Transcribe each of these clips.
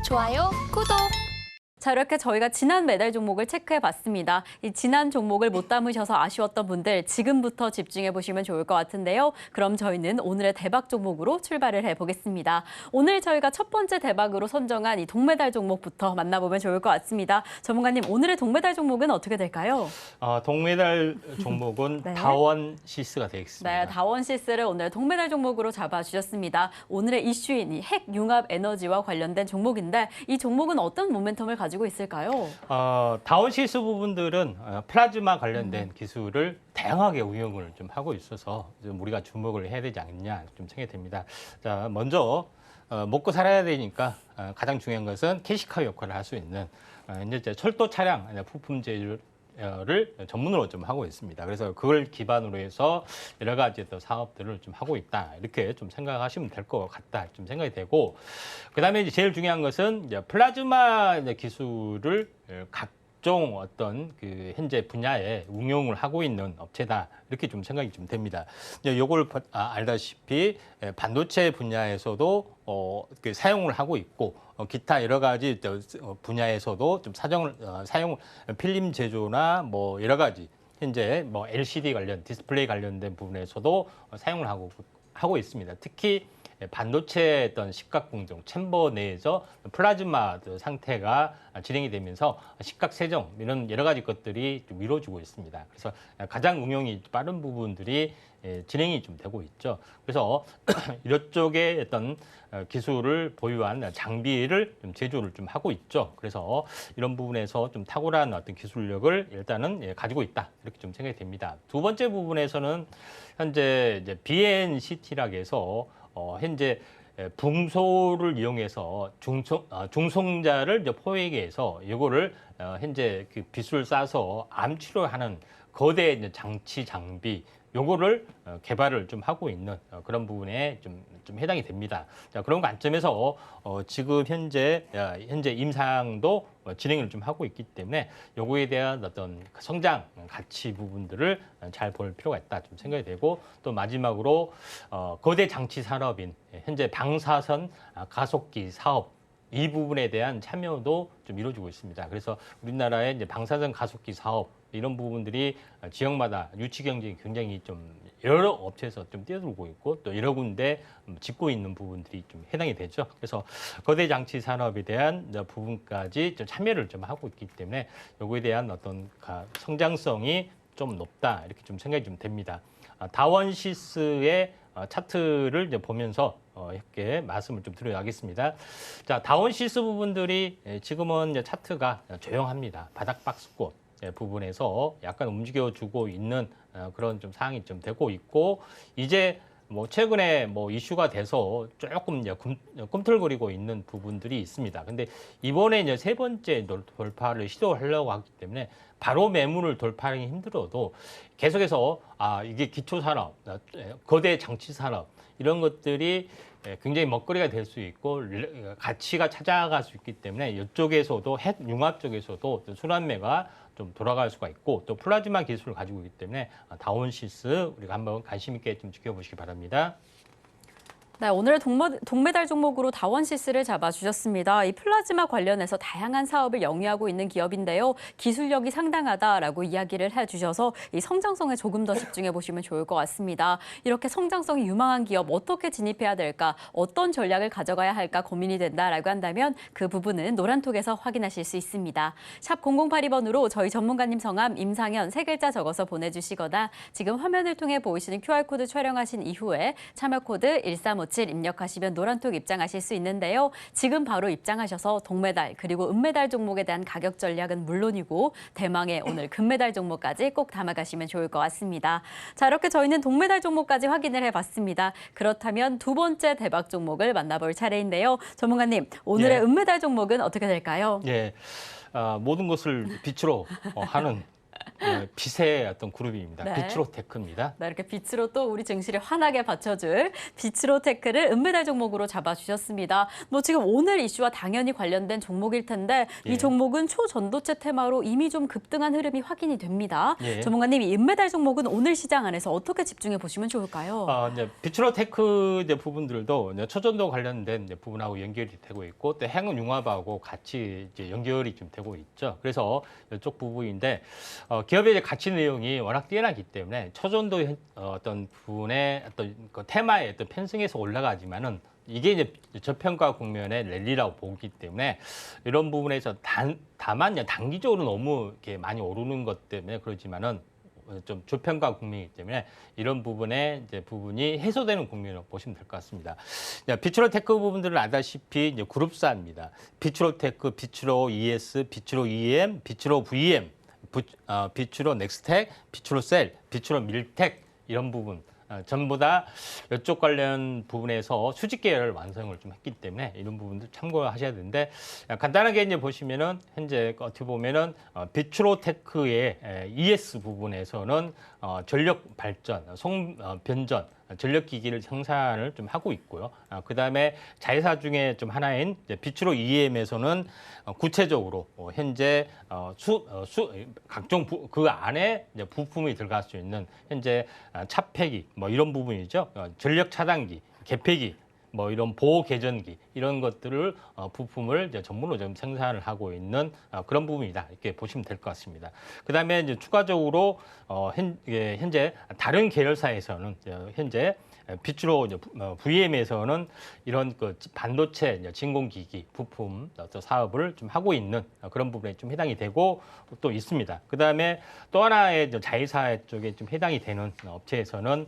좋아요, 구독! 자, 이렇게 저희가 지난 메달 종목을 체크해봤습니다. 이 지난 종목을 못 담으셔서 아쉬웠던 분들 지금부터 집중해보시면 좋을 것 같은데요. 그럼 저희는 오늘의 대박 종목으로 출발을 해보겠습니다. 오늘 저희가 첫 번째 대박으로 선정한 이 동메달 종목부터 만나보면 좋을 것 같습니다. 전문가님, 오늘의 동메달 종목은 어떻게 될까요? 동메달 종목은 네. 다원시스가 되겠습니다. 네, 다원시스를 오늘 동메달 종목으로 잡아주셨습니다. 오늘의 이슈인 이 핵융합 에너지와 관련된 종목인데 이 종목은 어떤 모멘텀을 가지고 있을까요? 다원시스 부분들은 플라즈마 관련된 기술을 다양하게 운영을 좀 하고 있어서 좀 우리가 주목을 해야 되지 않느냐 좀 생각이 됩니다. 자, 먼저 먹고 살아야 되니까 가장 중요한 것은 캐시카우 역할을 할 수 있는 이제 철도 차량 부품 제조를 전문으로 좀 하고 있습니다. 그래서 그걸 기반으로 해서 여러 가지 또 사업들을 좀 하고 있다. 이렇게 좀 생각하시면 될 것 같다. 좀 생각이 되고, 그다음에 이제 제일 중요한 것은 이제 플라즈마 기술을 각종 어떤 그 현재 분야에 응용을 하고 있는 업체다. 이렇게 좀 생각이 좀 됩니다. 이제 요걸 알다시피 반도체 분야에서도 사용을 하고 있고, 기타 여러 가지 분야에서도 좀 사용 필름 제조나 뭐 여러 가지 현재 뭐 LCD 관련 디스플레이 관련된 부분에서도 사용을 하고 있습니다. 특히 반도체 어떤 식각공정 챔버 내에서 플라즈마 상태가 진행이 되면서 식각 세정 이런 여러 가지 것들이 좀 이루어지고 있습니다. 그래서 가장 응용이 빠른 부분들이 진행이 좀 되고 있죠. 그래서 이쪽에 어떤 기술을 보유한 장비를 좀 제조를 좀 하고 있죠. 그래서 이런 부분에서 좀 탁월한 어떤 기술력을 일단은 가지고 있다 이렇게 좀 생각이 됩니다. 두 번째 부분에서는 현재 이제 BNCT라고 해서 현재 붕소를 이용해서 중성자를 이제 포획해서 이거를 현재 그 빗을 싸서 암 치료하는 거대 이제 장비 요거를 개발을 좀 하고 있는 그런 부분에 좀 해당이 됩니다. 자, 그런 관점에서 지금 현재 임상도 진행을 좀 하고 있기 때문에 요거에 대한 어떤 성장 가치 부분들을 잘 볼 필요가 있다 좀 생각이 되고, 또 마지막으로 거대 장치 산업인 현재 방사선 가속기 사업 이 부분에 대한 참여도 좀 이루어지고 있습니다. 그래서 우리나라의 이제 방사선 가속기 사업 이런 부분들이 지역마다 유치 경쟁이 굉장히 좀 여러 업체에서 좀 뛰어들고 있고 또 여러 군데 짓고 있는 부분들이 좀 해당이 되죠. 그래서 거대 장치 산업에 대한 부분까지 좀 참여를 좀 하고 있기 때문에 요거에 대한 어떤 성장성이 좀 높다 이렇게 좀 생각이 좀 됩니다. 다원시스의 차트를 이제 보면서 이렇게 말씀을 좀 드려야겠습니다. 자, 다원시스 부분들이 지금은 이제 차트가 조용합니다. 바닥 박스권 부분에서 약간 움직여주고 있는 그런 좀 상황이 좀 되고 있고, 이제 뭐 최근에 뭐 이슈가 돼서 조금 이제 꿈틀거리고 있는 부분들이 있습니다. 근데 이번에 이제 세 번째 돌파를 시도하려고 하기 때문에 바로 매물을 돌파하기 힘들어도 계속해서 이게 기초산업, 거대 장치산업 이런 것들이 굉장히 먹거리가 될 수 있고 가치가 찾아갈 수 있기 때문에 이쪽에서도 핵융합 쪽에서도 순환매가 좀 돌아갈 수가 있고, 또 플라즈마 기술을 가지고 있기 때문에 다원시스 우리가 한번 관심 있게 좀 지켜보시기 바랍니다. 네, 오늘의 동메달 종목으로 다원시스를 잡아주셨습니다. 이 플라즈마 관련해서 다양한 사업을 영위하고 있는 기업인데요. 기술력이 상당하다라고 이야기를 해주셔서 이 성장성에 조금 더 집중해 보시면 좋을 것 같습니다. 이렇게 성장성이 유망한 기업 어떻게 진입해야 될까, 어떤 전략을 가져가야 할까 고민이 된다라고 한다면 그 부분은 노란톡에서 확인하실 수 있습니다. 샵 0082번으로 저희 전문가님 성함 임상현 세 글자 적어서 보내주시거나 지금 화면을 통해 보이시는 QR코드 촬영하신 이후에 참여코드 1357 입력하시면 노란톡 입장하실 수 있는데요. 지금 바로 입장하셔서 동메달 그리고 은메달 종목에 대한 가격 전략은 물론이고 대망의 오늘 금메달 종목까지 꼭 담아가시면 좋을 것 같습니다. 자, 이렇게 저희는 동메달 종목까지 확인을 해봤습니다. 그렇다면 두 번째 대박 종목을 만나볼 차례인데요. 전문가님, 오늘의 은메달 종목은 어떻게 될까요? 모든 것을 빛으로 하는 빛의 어떤 그룹입니다. 네. 비츠로테크입니다. 네, 이렇게 빛으로 또 우리 증시를 환하게 받쳐줄 비츠로테크를 은메달 종목으로 잡아주셨습니다. 뭐 지금 오늘 이슈와 당연히 관련된 종목일 텐데 예. 이 종목은 초전도체 테마로 이미 좀 급등한 흐름이 확인이 됩니다. 예. 전문가님, 이 은메달 종목은 오늘 시장 안에서 어떻게 집중해 보시면 좋을까요? 이제 비츠로테크 이제 부분들도 이제 초전도 관련된 이제 부분하고 연결이 되고 있고 또 행운융합하고 같이 이제 연결이 좀 되고 있죠. 그래서 이쪽 부분인데 기업의 이제 가치 내용이 워낙 뛰어나기 때문에 초전도 어떤 부분의 어떤 그 테마의 어떤 편승에서 올라가지만은 이게 이제 저평가 국면의 랠리라고 보기 때문에 이런 부분에서 다만 단기적으로 너무 이렇게 많이 오르는 것 때문에 그러지만은 좀 저평가 국면이기 때문에 이런 부분에 이제 부분이 해소되는 국면으로 보시면 될 것 같습니다. 비츠로테크 부분들은 아다시피 이제 그룹사입니다. 비츠로테크, 비츠로 ES, 비츠로 EM, 비츠로 VM, 비츠로 넥스텍, 비츠로셀, 비츠로 밀텍 이런 부분. 전부 다 이쪽 관련 부분에서 수직 계열을 완성을 좀 했기 때문에 이런 부분들 참고하셔야 되는데 간단하게 이제 보시면은 현재 어떻게 보면은 비츠로테크의 ES 부분에서는 전력 발전, 변전, 전력 기기를 생산을 좀 하고 있고요. 그 다음에 자회사 중에 좀 하나인 비츠로 EM에서는 구체적으로 현재 각종 그 안에 이제 부품이 들어갈 수 있는 현재 차폐기 뭐 이런 부분이죠. 전력 차단기, 개폐기 뭐 이런 보호 개전기 이런 것들을 부품을 이제 전문으로 좀 생산을 하고 있는 그런 부분이다 이렇게 보시면 될 것 같습니다. 그다음에 이제 추가적으로 현재 다른 계열사에서는 현재 비츠로 VM에서는 이런 그 반도체 진공기기 부품 사업을 좀 하고 있는 그런 부분에 좀 해당이 되고 또 있습니다. 그다음에 또 하나의 자회사 쪽에 좀 해당이 되는 업체에서는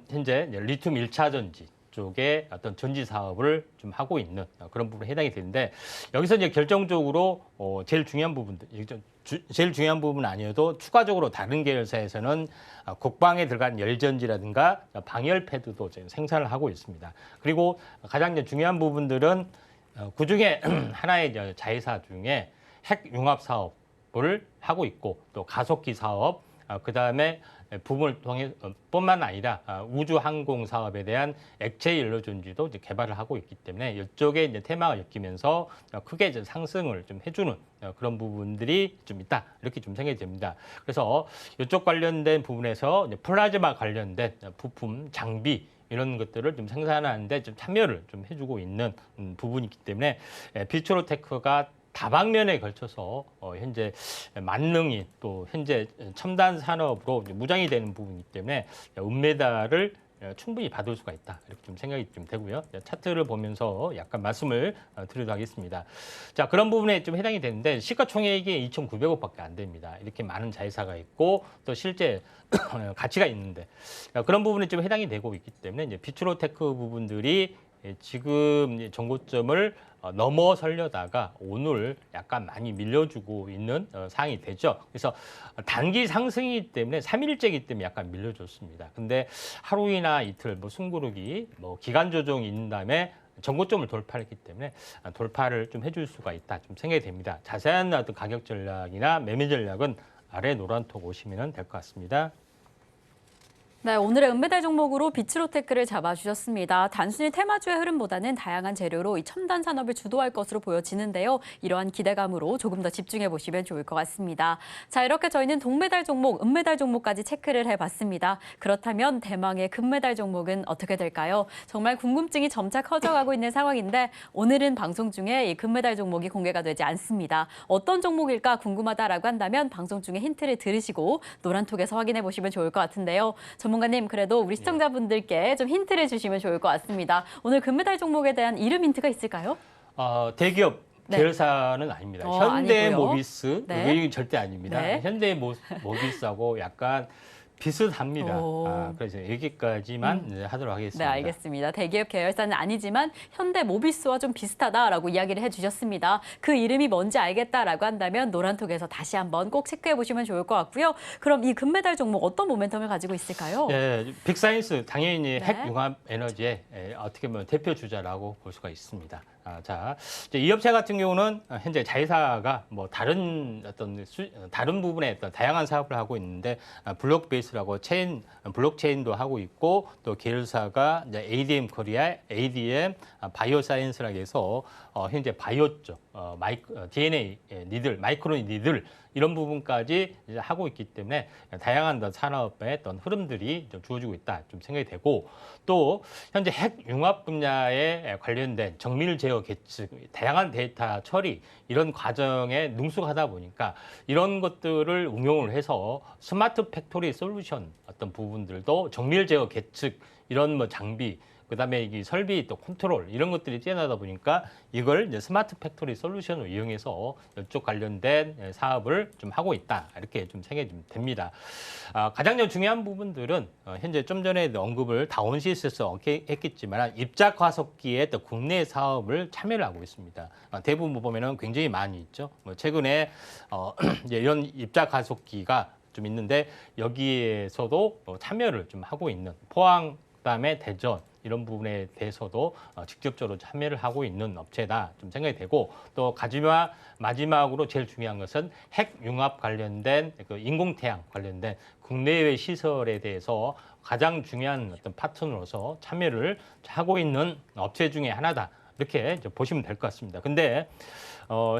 현재 리튬 1차 전지 쪽에 어떤 전지 사업을 좀 하고 있는 그런 부분에 해당이 되는데 여기서 이제 결정적으로 제일 중요한 부분들, 제일 중요한 부분은 아니어도 추가적으로 다른 계열사에서는 국방에 들어간 열전지라든가 방열 패드도 생산을 하고 있습니다. 그리고 가장 이제 중요한 부분들은 그중에 하나의 자회사 중에 핵 융합 사업을 하고 있고 또 가속기 사업, 그다음에 부분을 통해 뿐만 아니라 우주 항공 사업에 대한 액체 연료 전지도 이제 개발을 하고 있기 때문에 이쪽에 이제 테마가 엮이면서 크게 이제 상승을 좀 해주는 그런 부분들이 좀 있다 이렇게 좀 생각이 됩니다. 그래서 이쪽 관련된 부분에서 이제 플라즈마 관련된 부품, 장비 이런 것들을 좀 생산하는데 좀 참여를 좀 해주고 있는 부분이기 때문에 비츠로테크가 다방면에 걸쳐서 현재 만능이 또 현재 첨단 산업으로 무장이 되는 부분이기 때문에 은메달을 충분히 받을 수가 있다 이렇게 좀 생각이 좀 되고요. 차트를 보면서 약간 말씀을 드리도록 하겠습니다. 자, 그런 부분에 좀 해당이 되는데 시가총액이 2,900억밖에 안 됩니다. 이렇게 많은 자회사가 있고 또 실제 가치가 있는데 그런 부분에 좀 해당이 되고 있기 때문에 이제 비츠로테크 부분들이 지금 정고점을 넘어서려다가 오늘 약간 많이 밀려주고 있는 상황이 되죠. 그래서 단기 상승이기 때문에 3일째이기 때문에 약간 밀려줬습니다. 근데 하루이나 이틀 뭐 숨고르기, 뭐 기간 조정이 있는 다음에 정고점을 돌파했기 때문에 돌파를 좀 해줄 수가 있다 좀 생각이 됩니다. 자세한 어떤 가격 전략이나 매매 전략은 아래 노란톡 오시면 될 것 같습니다. 네, 오늘의 은메달 종목으로 비츠로테크를 잡아주셨습니다. 단순히 테마주의 흐름보다는 다양한 재료로 이 첨단 산업을 주도할 것으로 보여지는데요. 이러한 기대감으로 조금 더 집중해 보시면 좋을 것 같습니다. 자, 이렇게 저희는 동메달 종목, 은메달 종목까지 체크를 해봤습니다. 그렇다면 대망의 금메달 종목은 어떻게 될까요? 정말 궁금증이 점차 커져가고 있는 상황인데 오늘은 방송 중에 이 금메달 종목이 공개가 되지 않습니다. 어떤 종목일까 궁금하다라고 한다면 방송 중에 힌트를 들으시고 노란톡에서 확인해 보시면 좋을 것 같은데요. 전문가님, 그래도 우리 시청자분들께 좀 힌트를 주시면 좋을 것 같습니다. 오늘 금메달 종목에 대한 이름 힌트가 있을까요? 대기업 네. 계열사는 아닙니다. 아니고요. 현대모비스, 네. 이건 절대 아닙니다. 네. 현대모비스하고 약간 비슷합니다. 오. 그래서 여기까지만 이제 하도록 하겠습니다. 네, 알겠습니다. 대기업 계열사는 아니지만 현대모비스와 좀 비슷하다라고 이야기를 해주셨습니다. 그 이름이 뭔지 알겠다라고 한다면 노란톡에서 다시 한번 꼭 체크해 보시면 좋을 것 같고요. 그럼 이 금메달 종목 어떤 모멘텀을 가지고 있을까요? 예, 빅사이언스 당연히 네. 핵융합 에너지의 어떻게 보면 대표 주자라고 볼 수가 있습니다. 자, 이제 이 업체 같은 경우는 현재 자회사가 뭐 다른 다른 부분에 어떤 다양한 사업을 하고 있는데 블록 베이스라고 블록체인도 하고 있고 또 계열사가 이제 ADM 코리아, ADM 바이오사이언스라고 해서 현재 바이오 쪽 DNA 니들, 마이크로 니들 이런 부분까지 이제 하고 있기 때문에 다양한 산업의 어떤 흐름들이 좀 주어지고 있다 좀 생각이 되고 또 현재 핵 융합 분야에 관련된 정밀 제어 계측, 다양한 데이터 처리 이런 과정에 능숙하다 보니까 이런 것들을 응용을 해서 스마트 팩토리 솔루션 어떤 부분들도 정밀 제어 계측 이런 뭐 장비 그다음에 이 설비 또 컨트롤 이런 것들이 뛰어나다 보니까 이걸 이제 스마트 팩토리 솔루션을 이용해서 이쪽 관련된 사업을 좀 하고 있다 이렇게 좀 생각이 좀 됩니다. 가장 중요한 부분들은 현재 좀 전에 언급을 다원시스에서 했겠지만 입자 가속기의 또 국내 사업을 참여를 하고 있습니다. 대부분 보면은 굉장히 많이 있죠. 뭐 최근에 이제 이런 입자 가속기가 좀 있는데 여기에서도 참여를 좀 하고 있는 포항 그다음에 대전 이런 부분에 대해서도 직접적으로 참여를 하고 있는 업체다 좀 생각이 되고 또 마지막으로 제일 중요한 것은 핵 융합 관련된 그 인공태양 관련된 국내외 시설에 대해서 가장 중요한 어떤 파트너로서 참여를 하고 있는 업체 중에 하나다 이렇게 이제 보시면 될 것 같습니다. 근데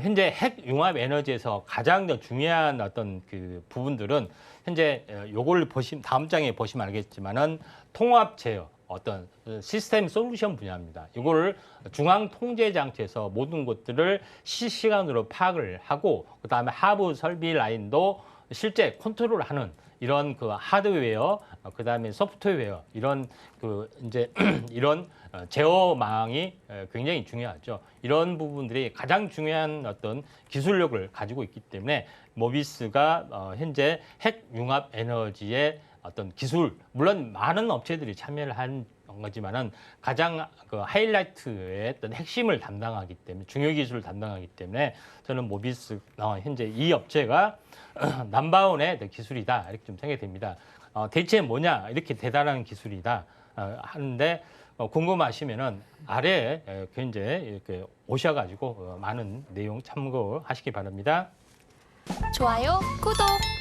현재 핵 융합 에너지에서 가장 중요한 어떤 그 부분들은 현재 요걸 다음 장에 보시면 알겠지만은 통합 제어 어떤 시스템 솔루션 분야입니다. 이거를 중앙 통제 장치에서 모든 것들을 실시간으로 파악을 하고 그다음에 하부 설비 라인도 실제 컨트롤을 하는 이런 그 하드웨어 그다음에 소프트웨어 이런 그 이제 이런 제어망이 굉장히 중요하죠. 이런 부분들이 가장 중요한 어떤 기술력을 가지고 있기 때문에 모비스가 현재 핵 융합 에너지의 어떤 기술, 물론 많은 업체들이 참여를 한 거지만은 가장 그 하이라이트의 어떤 핵심을 담당하기 때문에 중요 기술을 담당하기 때문에 저는 모비스 현재 이 업체가 넘버원의 기술이다 이렇게 좀 생각이 됩니다. 대체 뭐냐 이렇게 대단한 기술이다 하는데 궁금하시면은 아래 현재 이렇게 오셔가지고 많은 내용 참고하시기 바랍니다. 좋아요, 구독.